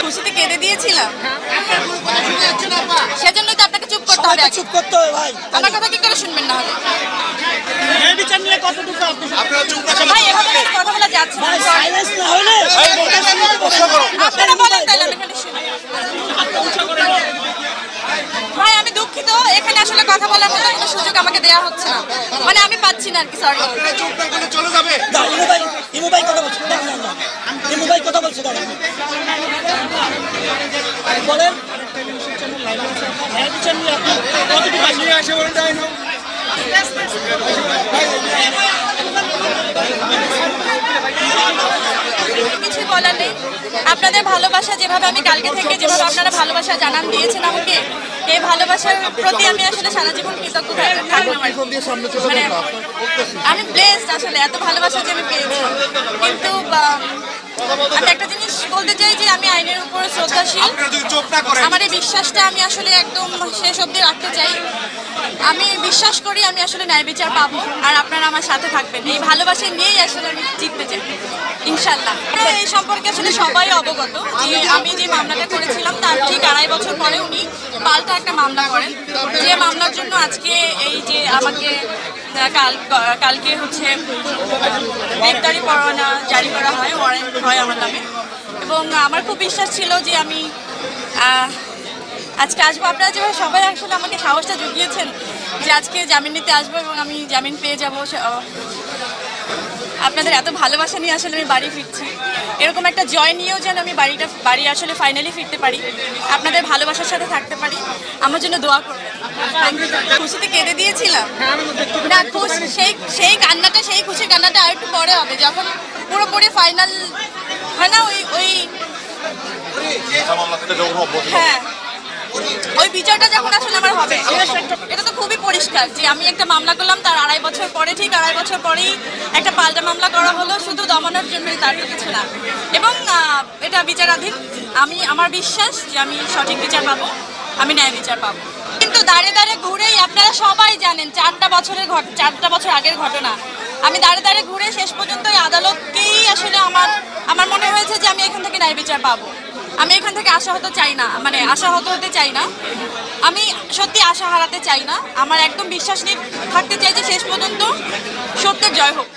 খুশিতে কেঁদে দিয়েছিলাম, সেজন্যই তো আপনাকে চুপ করতে হবে। চুপ করতে হবে ভাই, আমার কথা কি করে শুনবেন না? হবে এই বিচার নিয়ে কতটুকু আপনারা চুপ করতে ভাই, এভাবে কথা বলা যাচ্ছে না। সাইলেন্স না হলে আপনারা বলেন, তাহলে আমি এখানে শুনি। ভাই আমি দুঃখিত, এখানে আসলে কথা বলার মতো কোনো সুযোগ আমাকে দেওয়া হচ্ছে না, মানে আমি পাচ্ছি না আর কি। সরি। চলে যাবে। ইমু ভাই কথা বলছে, ইমু ভাই কথা বলছে, বলেন কিছুই বলার নেই। আপনাদের ভালোবাসা যেভাবে আমি কালকে থেকে যেভাবে আপনারা ভালোবাসা জানান দিয়েছেন আমাকে, এই ভালোবাসার প্রতি আমি আসলে সারা জীবন কৃতজ্ঞ থাকবো। মানে আমি ব্লেসড আসলে, এত ভালোবাসা যে আমি পেয়েছি। কিন্তু আমি একটা জিনিস বলতে চাই যে আমি আইনের উপর শ্রদ্ধাশীল। আমার এই বিশ্বাসটা আমি আসলে একদম শেষ অবধি রাখতে চাই। আমি বিশ্বাস করি আমি আসলে ন্যায় বিচার পাবো, আর আপনারা আমার সাথে থাকবেন। এই ভালোবাসা নিয়েই আসলে আমি জিততে চাই ইনশাল্লাহ। এই সম্পর্কে আসলে সবাই অবগত যে আমি যে মামলাটা করেছিলাম তার ঠিক 2.5 বছর পরে উনি পাল্টা একটা মামলা করেন, যে মামলার জন্য আজকে এই যে আমাকে কালকে হচ্ছে গ্রেপ্তারি পরোয়ানা জারি করা হয়, ওয়ারেন্ট হয় আমার নামে। এবং আমার খুব বিশ্বাস ছিল যে আমি আজকে আসবো। আপনারা যেভাবে সবাই আসলে আমাকে সাহসটা জুগিয়েছেন যে আজকে জামিন নিতে আসবো এবং আমি জামিন পেয়ে যাবো, আপনাদের এত ভালোবাসা নিয়ে আসলে আমি বাড়ি ফিরছি। এরকম একটা জয় নিয়েও যেন আমি বাড়ি আসলে ফাইনালি ফিরতে পারি, আপনাদের ভালোবাসার সাথে থাকতে পারি। আমার জন্য দোয়া করবেন। খুশিতে কেঁদে দিয়েছিলাম না, সেই কান্নাটা, সেই খুশির কান্নাটা আর একটু পরে হবে, যখন পুরোপুরি ফাইনাল হয় না, ওই হ্যাঁ, ওই বিচারটা যখন আসলে আমার হবে। এটা তো খুবই পরিষ্কার যে আমি একটা মামলা করলাম, তার 2.5 বছর পরে, ঠিক 2.5 বছর পরেই একটা পাল্টা মামলা করা হলো শুধু দমনের জন্যই, তার কিছু না। এবং এটা বিচারাধীন। আমার বিশ্বাস যে আমি সঠিক বিচার পাবো, আমি ন্যায় বিচার পাবো। কিন্তু দাঁড়ে দাঁড়ে ঘুরেই আপনারা সবাই জানেন 4টা বছর আগের ঘটনা। আমি দাঁড়ে দাঁড়ে ঘুরে শেষ পর্যন্ত এই আদালতকেই আসলে আমার মনে হয়েছে যে আমি এখান থেকে ন্যায় বিচার পাবো। আমি এখান থেকে আশাহত চাই না, মানে আশাহত হতে চাই না, আমি সত্যি আশা হারাতে চাই না। আমার একদম বিশ্বাস নিয়ে থাকতে চাই যে শেষ পর্যন্ত সত্যের জয় হোক।